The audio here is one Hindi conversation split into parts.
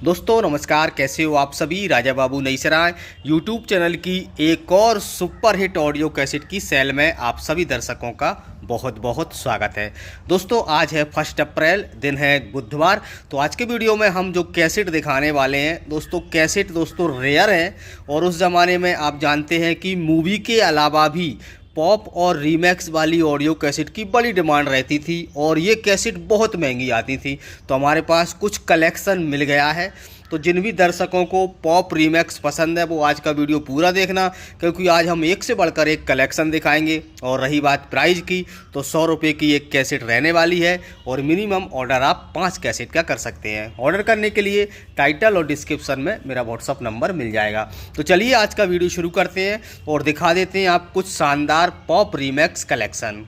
दोस्तों नमस्कार, कैसे हो आप सभी। राजा बाबू नईसराय यूट्यूब चैनल की एक और सुपर हिट ऑडियो कैसेट की सेल में आप सभी दर्शकों का बहुत बहुत स्वागत है। दोस्तों आज है 1 अप्रैल, दिन है बुधवार। तो आज के वीडियो में हम जो कैसेट दिखाने वाले हैं दोस्तों, कैसेट दोस्तों रेयर है। और उस ज़माने में आप जानते हैं कि मूवी के अलावा भी पॉप और रीमैक्स वाली ऑडियो कैसेट की बड़ी डिमांड रहती थी और ये कैसेट बहुत महंगी आती थी। तो हमारे पास कुछ कलेक्शन मिल गया है। तो जिन भी दर्शकों को पॉप रीमैक्स पसंद है वो आज का वीडियो पूरा देखना, क्योंकि आज हम एक से बढ़कर एक कलेक्शन दिखाएंगे। और रही बात प्राइस की, तो 100 रुपये की एक कैसेट रहने वाली है और मिनिमम ऑर्डर आप 5 कैसेट का कर सकते हैं। ऑर्डर करने के लिए टाइटल और डिस्क्रिप्शन में मेरा व्हाट्सअप नंबर मिल जाएगा। तो चलिए आज का वीडियो शुरू करते हैं और दिखा देते हैं आप कुछ शानदार पॉप रीमैक्स कलेक्शन।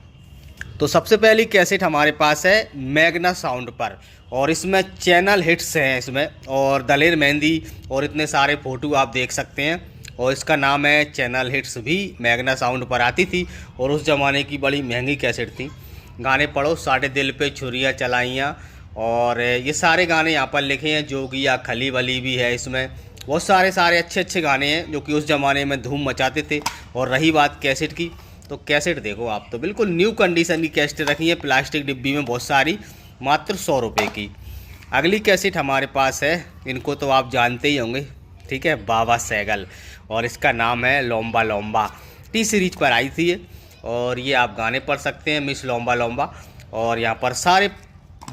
तो सबसे पहली कैसेट हमारे पास है मैग्ना साउंड पर, और इसमें चैनल हिट्स हैं इसमें, और दलेर मेहंदी और इतने सारे फ़ोटो आप देख सकते हैं। और इसका नाम है चैनल हिट्स, भी मैग्ना साउंड पर आती थी और उस ज़माने की बड़ी महंगी कैसेट थी। गाने पढ़ो साढ़े दिल पे छुरियाँ चलाइयाँ, और ये सारे गाने यहाँ पर लिखे हैं। जोगिया खली वली भी है इसमें। बहुत सारे अच्छे गाने हैं जो कि उस ज़माने में धूम मचाते थे। और रही बात कैसेट की, तो कैसेट देखो आप, तो बिल्कुल न्यू कंडीशन की कैसेट रखी है प्लास्टिक डिब्बी में बहुत सारी, मात्र 100 रुपये की। अगली कैसेट हमारे पास है, इनको तो आप जानते ही होंगे, ठीक है, बाबा सैगल, और इसका नाम है लौम्बा लौम्बा। टी सीरीज पर आई थी ये, और ये आप गाने पढ़ सकते हैं, मिस लौम्बा लौम्बा, और यहाँ पर सारे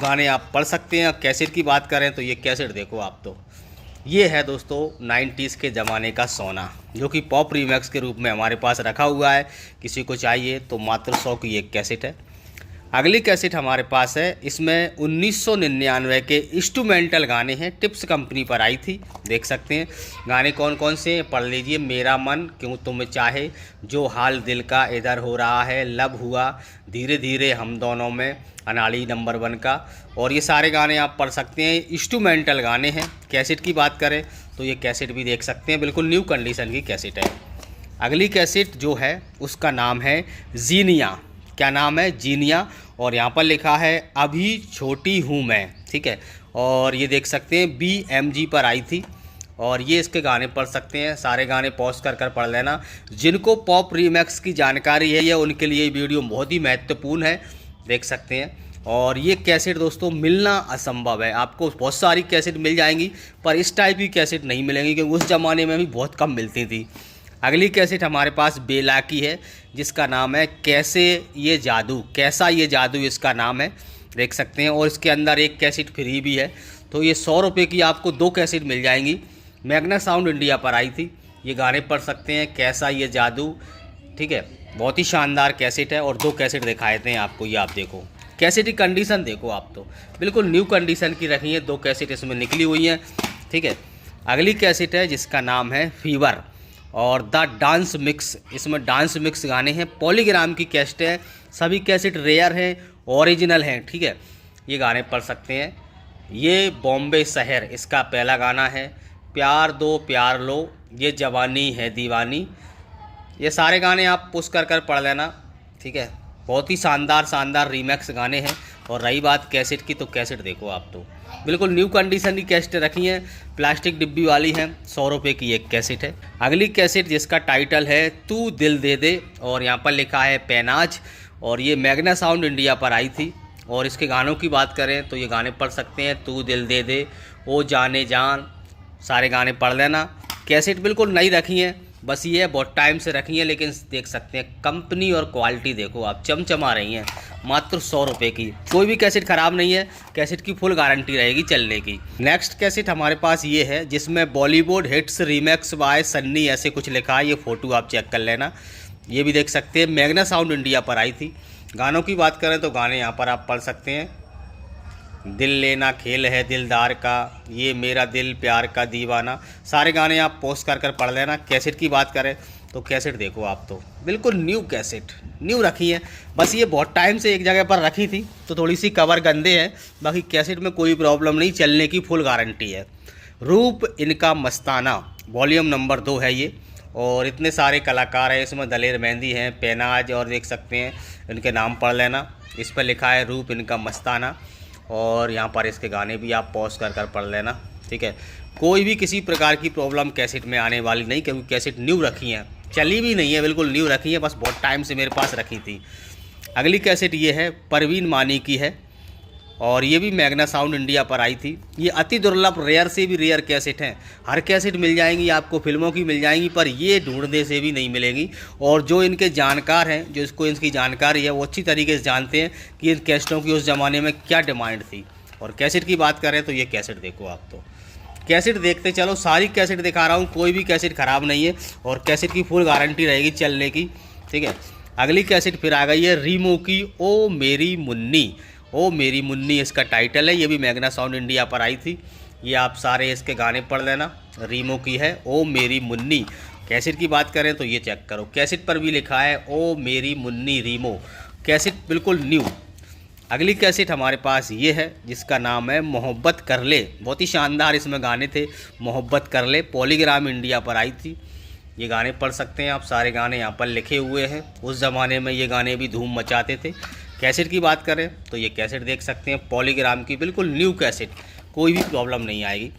गाने आप पढ़ सकते हैं। कैसेट की बात करें तो ये कैसेट देखो आप, तो ये है दोस्तों 90s के ज़माने का सोना, जो कि पॉप रीमैक्स के रूप में हमारे पास रखा हुआ है। किसी को चाहिए तो मात्र 100 की एक कैसेट है। अगली कैसेट हमारे पास है, इसमें 1999 के इंस्ट्रूमेंटल गाने हैं, टिप्स कंपनी पर आई थी, देख सकते हैं। गाने कौन कौन से हैं पढ़ लीजिए। मेरा मन क्यों तुम्हें चाहे, जो हाल दिल का इधर हो रहा है, लब हुआ, धीरे धीरे हम दोनों में, अनाड़ी नंबर 1 का। और ये सारे गाने आप पढ़ सकते हैं, इंस्ट्रूमेंटल गाने हैं। कैसेट की बात करें तो ये कैसेट भी देख सकते हैं, बिल्कुल न्यू कंडीशन की कैसेट है। अगली कैसेट जो है उसका नाम है जीनिया। क्या नाम है? जीनिया। और यहाँ पर लिखा है अभी छोटी हूँ मैं, ठीक है। और ये देख सकते हैं BMG पर आई थी, और ये इसके गाने पढ़ सकते हैं। सारे गाने पॉज कर पढ़ लेना। जिनको पॉप रीमैक्स की जानकारी है या उनके लिए वीडियो बहुत ही महत्वपूर्ण है, देख सकते हैं। और ये कैसेट दोस्तों मिलना असंभव है। आपको बहुत सारी कैसेट मिल जाएंगी पर इस टाइप की कैसेट नहीं मिलेंगी, क्योंकि उस ज़माने में भी बहुत कम मिलती थी। अगली कैसेट हमारे पास बेला की है, जिसका नाम है कैसे ये जादू, कैसा ये जादू इसका नाम है, देख सकते हैं। और इसके अंदर एक कैसेट फ्री भी है। तो ये 100 रुपये की आपको 2 कैसेट मिल जाएंगी। मैग्ना साउंड इंडिया पर आई थी। ये गाने पढ़ सकते हैं, कैसा ये जादू, ठीक है। बहुत ही शानदार कैसेट है और 2 कैसेट दिखाए थे आपको। ये आप देखो कैसेट की कंडीशन देखो आप, तो बिल्कुल न्यू कंडीशन की रखी है। 2 कैसेट इसमें निकली हुई हैं, ठीक है। अगली कैसेट है जिसका नाम है फीवर और द डांस मिक्स। इसमें डांस मिक्स गाने हैं, पॉलीग्राम की कैसेट है। सभी कैसेट रेयर हैं, ओरिजिनल हैं, ठीक है। ये गाने पढ़ सकते हैं। ये बॉम्बे शहर, इसका पहला गाना है। प्यार दो प्यार लो, ये जवानी है दीवानी। ये सारे गाने आप पुश कर पढ़ लेना, ठीक है। बहुत ही शानदार रीमैक्स गाने हैं। और रही बात कैसेट की, तो कैसेट देखो आप, तो बिल्कुल न्यू कंडीशन की कैसेट रखी हैं, प्लास्टिक डिब्बी वाली हैं। 100 रुपये की एक कैसेट है। अगली कैसेट जिसका टाइटल है तू दिल दे दे, और यहाँ पर लिखा है पेनाज, और ये मैग्ना साउंड इंडिया पर आई थी। और इसके गानों की बात करें तो ये गाने पढ़ सकते हैं, तू दिल दे दे, ओ जाने जान, सारे गाने पढ़ लेना। कैसेट बिल्कुल नई रखी हैं, बस ये बहुत टाइम से रखी है, लेकिन देख सकते हैं कंपनी और क्वालिटी देखो आप, चमचमा रही हैं। मात्र 100 रुपये की, कोई भी कैसेट ख़राब नहीं है। कैसेट की फुल गारंटी रहेगी चलने की। नेक्स्ट कैसेट हमारे पास ये है, जिसमें बॉलीवुड हिट्स रीमैक्स बाय सन्नी ऐसे कुछ लिखा है। ये फ़ोटो आप चेक कर लेना। ये भी देख सकते हैं, मैग्ना साउंड इंडिया पर आई थी। गानों की बात करें तो गाने यहाँ पर आप पढ़ सकते हैं। दिल लेना खेल है दिलदार का, ये मेरा दिल प्यार का दीवाना, सारे गाने आप पोस्ट कर पढ़ लेना। कैसेट की बात करें तो कैसेट देखो आप, तो बिल्कुल न्यू कैसेट न्यू रखी है। बस ये बहुत टाइम से एक जगह पर रखी थी तो थोड़ी सी कवर गंदे हैं, बाकी कैसेट में कोई प्रॉब्लम नहीं, चलने की फुल गारंटी है। रूप इनका मस्ताना, वॉल्यूम नंबर 2 है ये। और इतने सारे कलाकार हैं इसमें, दलेर मेहंदी हैं, पेनाज, और देख सकते हैं इनके नाम पढ़ लेना। इस पर लिखा है रूप इनका मस्ताना, और यहाँ पर इसके गाने भी आप पॉज कर पढ़ लेना, ठीक है। कोई भी किसी प्रकार की प्रॉब्लम कैसेट में आने वाली नहीं, क्योंकि कैसेट न्यू रखी हैं, चली भी नहीं है, बिल्कुल न्यू रखी है, बस बहुत टाइम से मेरे पास रखी थी। अगली कैसेट ये है, परवीन मानी की है, और ये भी मैग्ना साउंड इंडिया पर आई थी। ये अति दुर्लभ, रेयर से भी रेयर कैसेट हैं। हर कैसेट मिल जाएंगी आपको, फिल्मों की मिल जाएंगी, पर ये ढूंढने से भी नहीं मिलेंगी। और जो इनके जानकार हैं, जो इसको इनकी जानकारी है, वो अच्छी तरीके से जानते हैं कि इन कैसेटों की उस ज़माने में क्या डिमांड थी। और कैसेट की बात करें तो ये कैसेट देखो आप, तो कैसेट देखते चलो, सारी कैसेट दिखा रहा हूँ, कोई भी कैसेट ख़राब नहीं है, और कैसेट की फुल गारंटी रहेगी चलने की, ठीक है। अगली कैसेट फिर आ गई है रीमो की, ओ मेरी मुन्नी। ओ मेरी मुन्नी इसका टाइटल है, ये भी मैग्ना साउंड इंडिया पर आई थी। ये आप सारे इसके गाने पढ़ लेना, रीमो की है ओ मेरी मुन्नी। कैसेट की बात करें तो ये चेक करो, कैसेट पर भी लिखा है ओ मेरी मुन्नी रीमो, कैसेट बिल्कुल न्यू। अगली कैसेट हमारे पास ये है, जिसका नाम है मोहब्बत कर ले। बहुत ही शानदार इसमें गाने थे, मोहब्बत कर ले, पॉलीग्राम इंडिया पर आई थी। ये गाने पढ़ सकते हैं आप, सारे गाने यहाँ पर लिखे हुए हैं। उस ज़माने में ये गाने भी धूम मचाते थे। कैसेट की बात करें तो ये कैसेट देख सकते हैं, पॉलीग्राम की बिल्कुल न्यू कैसेट, कोई भी प्रॉब्लम नहीं आएगी।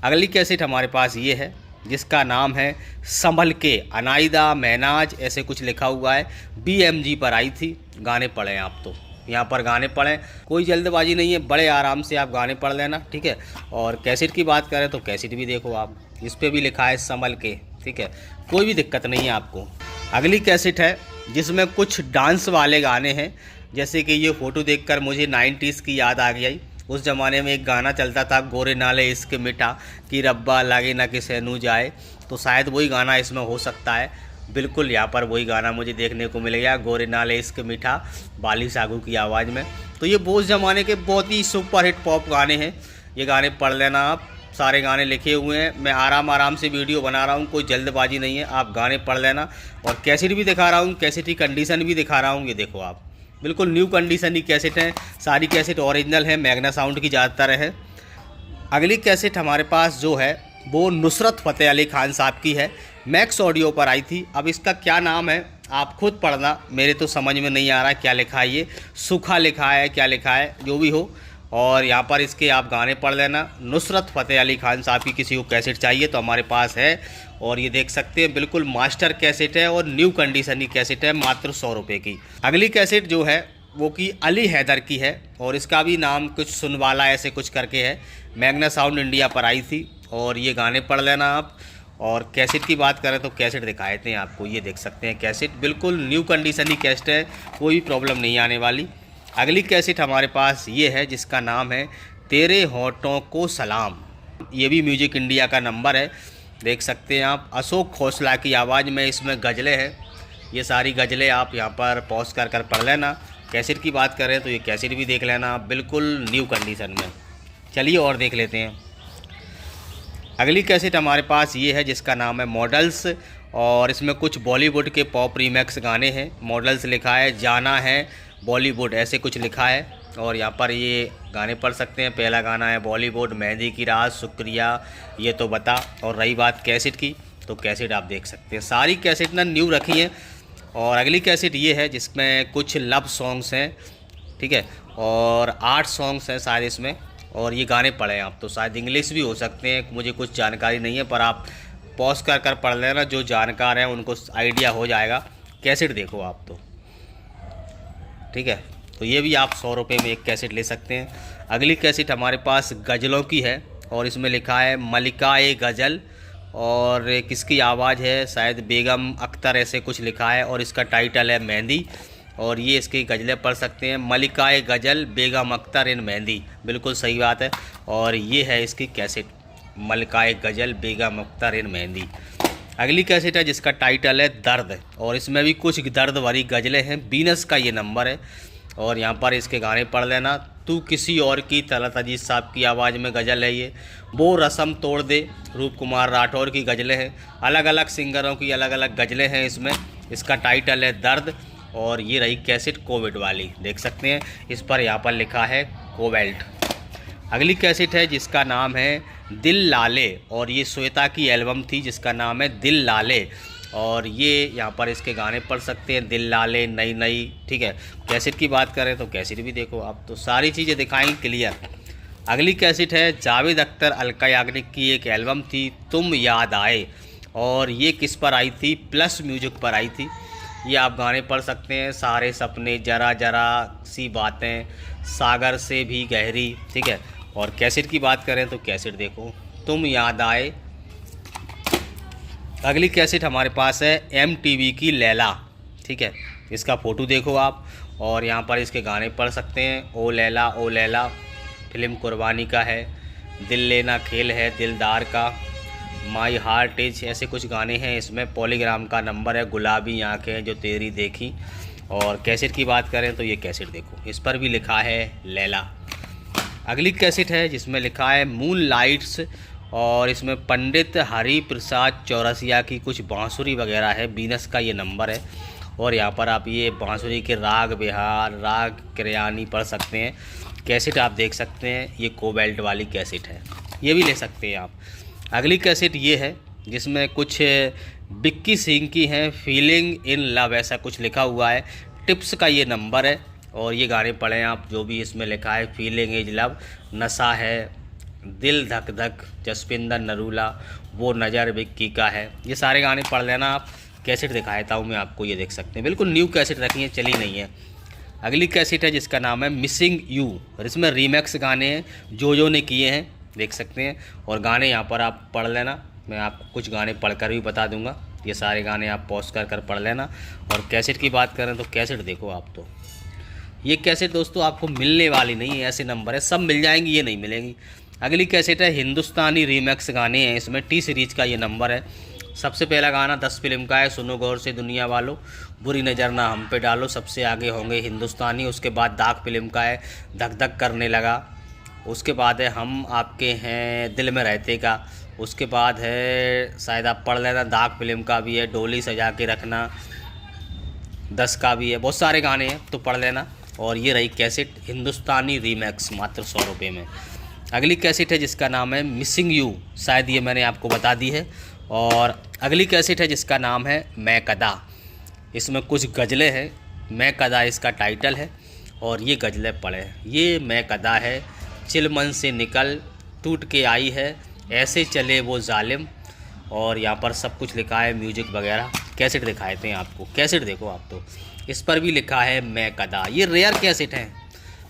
अगली कैसेट हमारे पास ये है, जिसका नाम है संभल के, अनाइदा महनाज ऐसे कुछ लिखा हुआ है, BMG पर आई थी। गाने पढ़ें आप, तो यहाँ पर गाने पढ़ें, कोई जल्दबाजी नहीं है, बड़े आराम से आप गाने पढ़ लेना, ठीक है। और कैसेट की बात करें तो कैसेट भी देखो आप, इस पर भी लिखा है संभल के, ठीक है, कोई भी दिक्कत नहीं है आपको। अगली कैसेट है जिसमें कुछ डांस वाले गाने हैं, जैसे कि ये फ़ोटो देखकर मुझे 90s की याद आ गई। उस ज़माने में एक गाना चलता था, गोरे नाले इश्क मिठा कि रब्बा लागे ना कि सैनू जाए, तो शायद वही गाना इसमें हो सकता है। बिल्कुल यहाँ पर वही गाना मुझे देखने को मिल गया, गोरे नाले इश्क मीठा, बाली सागू की आवाज़ में। तो ये वो उस ज़माने के बहुत ही सुपर हिट पॉप गाने हैं, ये गाने पढ़ लेना आप, सारे गाने लिखे हुए हैं। मैं आराम से वीडियो बना रहा हूँ, कोई जल्दबाजी नहीं है, आप गाने पढ़ लेना। और कैसेट भी दिखा रहा हूँ, कैसेट की कंडीशन भी दिखा रहा हूँ, ये देखो आप, बिल्कुल न्यू कंडीशन की कैसेट है, सारी कैसेट ओरिजिनल है, मैग्ना साउंड की ज़्यादातर है। अगली कैसेट हमारे पास जो है वो नुसरत फ़तेह अली खान साहब की है, मैक्स ऑडियो पर आई थी। अब इसका क्या नाम है आप खुद पढ़ना, मेरे तो समझ में नहीं आ रहा क्या लिखा है, ये सूखा लिखा है, क्या लिखा है, जो भी हो। और यहाँ पर इसके आप गाने पढ़ लेना। नुसरत फ़तेह अली खान साहब की किसी को कैसेट चाहिए तो हमारे पास है, और ये देख सकते हैं बिल्कुल मास्टर कैसेट है, और न्यू कंडीशन की कैसेट है, मात्र 100 रुपये की। अगली कैसेट जो है वो कि अली हैदर की है, और इसका भी नाम कुछ सुनवाला ऐसे कुछ करके है, मैग्ना साउंड इंडिया पर आई थी। और ये गाने पढ़ लेना आप। और कैसेट की बात करें तो कैसेट दिखाए थे आपको, ये देख सकते हैं, कैसेट बिल्कुल न्यू कंडीशन की कैसेट है, कोई भी प्रॉब्लम नहीं आने वाली। अगली कैसेट हमारे पास ये है, जिसका नाम है तेरे होठों को सलाम। ये भी म्यूजिक इंडिया का नंबर है, देख सकते हैं आप, अशोक खोसला की आवाज़ में इसमें गज़लें हैं। ये सारी गज़लें आप यहाँ पर पॉज कर पढ़ लेना। कैसेट की बात करें तो ये कैसेट भी देख लेना आप, बिल्कुल न्यू कंडीशन में। चलिए और देख लेते हैं। अगली कैसेट हमारे पास ये है, जिसका नाम है मॉडल्स, और इसमें कुछ बॉलीवुड के पॉप रीमेक्स गाने हैं। मॉडल्स लिखा है, जाना है बॉलीवुड ऐसे कुछ लिखा है, और यहाँ पर ये गाने पढ़ सकते हैं। पहला गाना है बॉलीवुड, मेहंदी की रात, शुक्रिया, ये तो बता। और रही बात कैसेट की, तो कैसेट आप देख सकते हैं, सारी कैसेट ना न्यू रखी हैं। और अगली कैसेट ये है, जिसमें कुछ लव सॉन्ग्स हैं, ठीक है, और 8 सॉन्ग्स हैं शायद इसमें। और ये गाने पढ़ें आप, तो शायद इंग्लिश भी हो सकते हैं, मुझे कुछ जानकारी नहीं है, पर आप पॉज कर पढ़ लेना, जो जानकार हैं उनको आइडिया हो जाएगा। कैसेट देखो आप, तो ठीक है। तो ये भी आप 100 रुपये में एक कैसेट ले सकते हैं। अगली कैसेट हमारे पास गज़लों की है, और इसमें लिखा है मलिका-ए गज़ल, और किसकी आवाज़ है, शायद बेगम अख्तर ऐसे कुछ लिखा है, और इसका टाइटल है मेहंदी। और ये इसकी गज़लें पढ़ सकते हैं, मलिका-ए गज़ल बेगम अख्तर इन मेहंदी, बिल्कुल सही बात है। और ये है इसकी कैसेट, मलिका-ए गज़ल बेगम अख्तर इन मेहंदी। अगली कैसेट है, जिसका टाइटल है दर्द, और इसमें भी कुछ दर्द भरी गज़लें हैं। बीनस का ये नंबर है, और यहाँ पर इसके गाने पढ़ लेना। तू किसी और की, तलत अजीज़ साहब की आवाज़ में गज़ल है ये। वो रस्म तोड़ दे, रूप कुमार राठौर की गज़लें हैं। अलग अलग सिंगरों की अलग अलग गज़लें हैं इसमें। इसका टाइटल है दर्द, और ये रही कैसेट कोविड वाली, देख सकते हैं, इस पर यहाँ पर लिखा है कोवेल्ट। अगली कैसेट है, जिसका नाम है दिल लाले, और ये श्वेता की एल्बम थी, जिसका नाम है दिल लाले। और ये यहाँ पर इसके गाने पढ़ सकते हैं, दिल लाले, नई नई, ठीक है। कैसेट की बात करें तो कैसेट भी देखो आप, तो सारी चीज़ें दिखाएंगे क्लियर। अगली कैसेट है जावेद अख्तर अलका याग्निक की एक एल्बम थी तुम याद आए, और ये किस पर आई थी? प्लस म्यूजिक पर आई थी। ये आप गाने पढ़ सकते हैं, सारे सपने, जरा जरा सी बातें, सागर से भी गहरी, ठीक है। और कैसेट की बात करें तो कैसेट देखो तुम याद आए। अगली कैसेट हमारे पास है MTV की लैला, ठीक है। इसका फ़ोटो देखो आप, और यहाँ पर इसके गाने पढ़ सकते हैं। ओ लैला फिल्म कुर्बानी का है, दिल लेना खेल है दिलदार का, माई हार्ट इज, ऐसे कुछ गाने हैं इसमें। पॉलीग्राम का नंबर है, गुलाबी आँखें जो तेरी देखी। और कैसेट की बात करें तो ये कैसेट देखो, इस पर भी लिखा है लैला। अगली कैसेट है जिसमें लिखा है मून लाइट्स, और इसमें पंडित हरि प्रसाद चौरसिया की कुछ बांसुरी वगैरह है, बीनस का ये नंबर है। और यहाँ पर आप ये बांसुरी के राग बिहार, राग किरयानी पढ़ सकते हैं। कैसेट आप देख सकते हैं, ये कोबेल्ट वाली कैसेट है, ये भी ले सकते हैं आप। अगली कैसेट ये है जिसमें कुछ बिक्की सिंह की हैं, फीलिंग इन लव ऐसा कुछ लिखा हुआ है, टिप्स का ये नंबर है। और ये गाने पढ़ें आप, जो भी इसमें लिखा है, फीलिंग इज लव, नशा है, दिल धक धक, जसपिंदर नरूला, वो नज़र बिक्की का है। ये सारे गाने पढ़ लेना आप। कैसेट दिखाया था मैं आपको, ये देख सकते हैं, बिल्कुल न्यू कैसेट रखी है, चली नहीं है। अगली कैसेट है जिसका नाम है मिसिंग यू, और इसमें रीमेक्स गाने हैं जो ने किए हैं, देख सकते हैं। और गाने यहाँ पर आप पढ़ लेना, मैं आपको कुछ गाने पढ़कर भी बता दूंगा। ये सारे गाने आप पॉज कर पढ़ लेना। और कैसेट की बात करें तो कैसेट देखो आप, तो ये कैसेट दोस्तों आपको मिलने वाली नहीं है, ऐसे नंबर है, सब मिल जाएंगी, ये नहीं मिलेंगी। अगली कैसेट है हिंदुस्तानी रीमेक्स गाने हैं इसमें, टी सीरीज का ये नंबर है। सबसे पहला गाना 10 फिल्म का है, सुनो गौर से दुनिया वालों, बुरी नज़र ना हम पे डालो, सबसे आगे होंगे हिंदुस्तानी। उसके बाद दाग फिल्म का है, धक धक करने लगा। उसके बाद है हम आपके हैं, दिल में रहते का। उसके बाद है, शायद आप पढ़ लेना, दाग फिल्म का भी है, डोली सजा के रखना, 10 का भी है, बहुत सारे गाने हैं तो पढ़ लेना। और ये रही कैसेट हिंदुस्तानी रीमेक्स, मात्र 100 रुपये में। अगली कैसेट है जिसका नाम है मिसिंग यू, शायद ये मैंने आपको बता दी है। और अगली कैसेट है जिसका नाम है मैं कदा, इसमें कुछ गज़लें हैं, मैं कदा इसका टाइटल है। और ये गज़लें पढ़े, ये मैं कदा है, चिलमन से निकल, टूट के आई है, ऐसे चले वो जालिम। और यहाँ पर सब कुछ लिखा है, म्यूजिक वगैरह। कैसेट दिखाए थे आपको, कैसेट देखो आप, तो इस पर भी लिखा है मैं कदा। ये रेयर कैसेट है।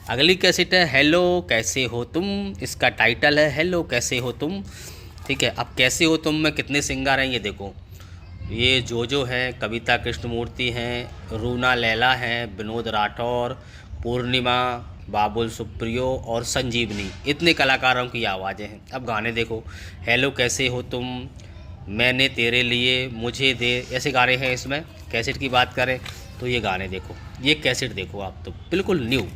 अगली कैसेट है हेलो कैसे हो तुम, इसका टाइटल है हेलो कैसे हो तुम, ठीक है। अब कैसे हो तुम में कितने सिंगर हैं ये देखो, ये जो है, कविता कृष्णमूर्ति हैं, रूना लैला हैं, विनोद राठौर, पूर्णिमा, बाबुल सुप्रियो और संजीवनी, इतने कलाकारों की आवाज़ें हैं। अब गाने देखो, हेलो कैसे हो तुम, मैंने तेरे लिए, मुझे दे, ऐसे गाने हैं इसमें। कैसेट की बात करें तो ये गाने देखो, ये कैसेट देखो आप, तो बिल्कुल न्यू।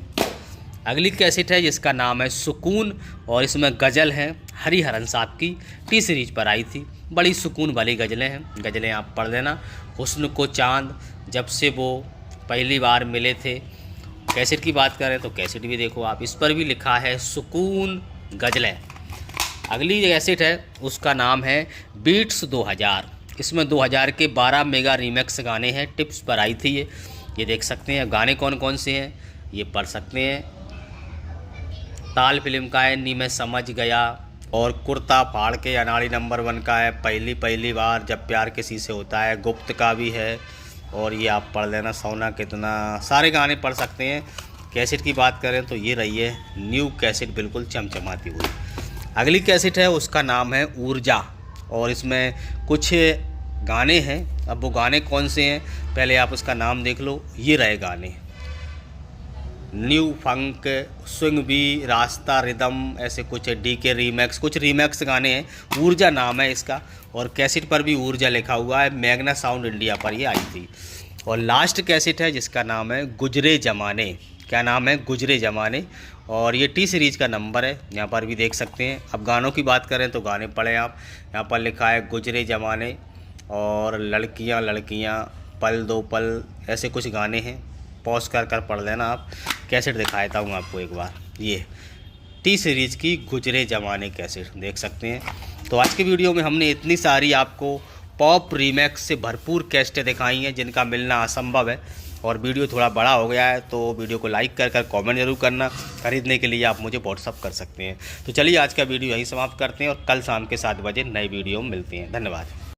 अगली कैसेट है जिसका नाम है सुकून, और इसमें गज़ल हैं हरिहरन साहब की, टी सीरीज पर आई थी, बड़ी सुकून वाली गज़लें हैं, गज़लें आप पढ़ लेना। हुस्न को चांद, जब से वो पहली बार मिले थे। कैसेट की बात करें तो कैसेट भी देखो आप, इस पर भी लिखा है सुकून गज़लें। अगली कैसेट है उसका नाम है बीट्स 2000, इसमें 2000 के 12 मेगा रीमेक्स गाने हैं, टिप्स पर आई थी ये देख सकते हैं। गाने कौन कौन से हैं ये पढ़ सकते हैं। ताल फिल्म का है, नी मैं समझ गया, और कुर्ता फाड़ के अनाड़ी नंबर 1 का है, पहली बार जब प्यार किसी से होता है, गुप्त का भी है। और ये आप पढ़ लेना, सोना कितना, सारे गाने पढ़ सकते हैं। कैसेट की बात करें तो ये रही है न्यू कैसेट, बिल्कुल चमचमाती हुई। अगली कैसेट है उसका नाम है ऊर्जा, और इसमें कुछ गाने हैं। अब वो गाने कौन से हैं पहले आप उसका नाम देख लो। ये रहे गाने, न्यू फंक, स्विंग बी, रास्ता रिदम, ऐसे कुछ डी के रीमैक्स, कुछ रीमैक्स गाने हैं। ऊर्जा नाम है इसका, और कैसेट पर भी ऊर्जा लिखा हुआ है, मैग्ना साउंड इंडिया पर ये आई थी। और लास्ट कैसेट है जिसका नाम है गुजरे ज़माने, क्या नाम है, गुजरे ज़माने, और ये टी सीरीज़ का नंबर है, यहाँ पर भी देख सकते हैं। अब गानों की बात करें तो गाने पढ़ें आप, यहाँ पर लिखा है गुजरे ज़माने, और लड़कियाँ लड़कियाँ, पल दो पल, ऐसे कुछ गाने हैं, पॉज कर पढ़ लेना आप। कैसेट दिखा देता हूँ आपको एक बार, ये टी सीरीज़ की गुजरे ज़माने कैसेट देख सकते हैं। तो आज की वीडियो में हमने इतनी सारी आपको पॉप रीमेक्स से भरपूर कैसेटें दिखाई हैं जिनका मिलना असंभव है। और वीडियो थोड़ा बड़ा हो गया है तो वीडियो को लाइक कर कमेंट जरूर करना। खरीदने के लिए आप मुझे व्हाट्सअप कर सकते हैं। तो चलिए आज का वीडियो यहीं समाप्त करते हैं और कल शाम के 7 बजे नई वीडियो में मिलते हैं। धन्यवाद।